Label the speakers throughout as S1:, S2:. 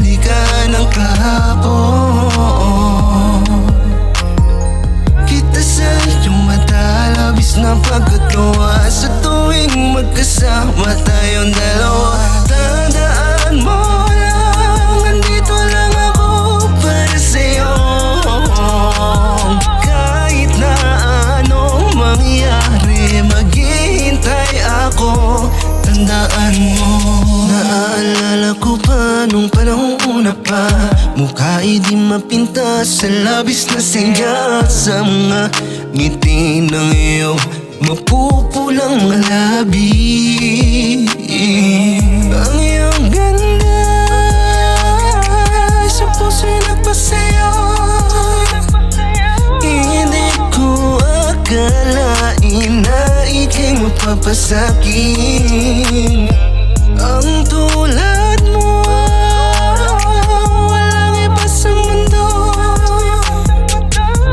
S1: binabalikan ang kahapon. Kita sa iyong mata, labis na pagkatuwa sa tuwing magkasama tayong dalawa. Tandaan mo lang, andito lang ako para sa'yo. Kahit na anong mangyari, maghihintay ako. Tandaan mo, naaalala ko pa nung panahong una pa. Mukha ay di mapinta sa labis na singga, sa mga ngiti ng iyong mapupulang mga labi. Ang iyong ganda sa puso'y nagpasayo. Hindi ko akalain na ika'y mapapasakin. Ang tulad mo, walang iba sa mundo.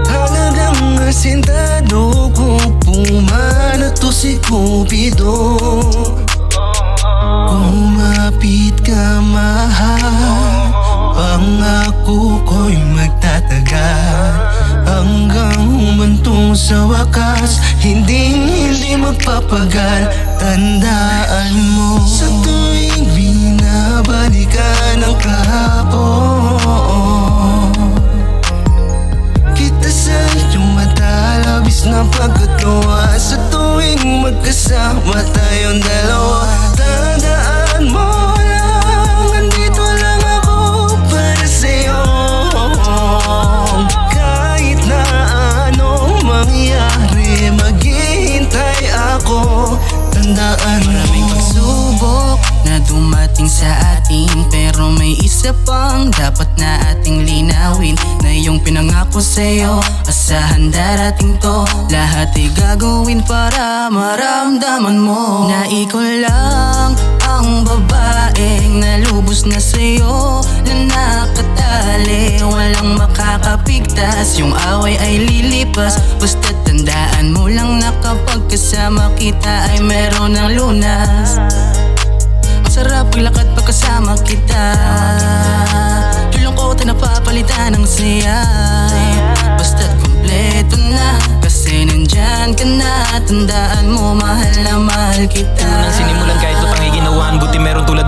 S1: Talagang asintado ko pumana to si Cupido. Kumapit ka, mahal, pangako ko'y magtatagal hanggang humantong sa wakas. Hindi magpapagal. Tandaan mo, sa tuwing binabalikan ang kahapon. Kita sa iyong mata, labis na pagkatuwa sa tuwing magkasama tayong dalawa. Tandaan mo lang, andito lang ako para sa'yo. Kahit na anong mangyari, maghihintay ako. Tandaan mo,
S2: maraming pagsubok na dumating sa atin, pero may isa pang dapat na ating linawin. Na iyong pinangako sa'yo, asahan darating to. Lahat ay gagawin para maramdaman mo na ikaw lang ang babaeng nalubos na sa'yo, na nakatali, walang makakapigtas. Yung away ay lilipas, basta tandaan mo lang na kapag kasama kita ay meron ng lunas. Ang sarap paglakad pagkasama kita, yung lungkot ay napapalitan ng saya. Basta't kumpleto na, kasi nandyan ka na. Tandaan mo, mahal na mahal kita.
S3: Unang sinimulan kahit lutang ay ginawan, buti meron tulad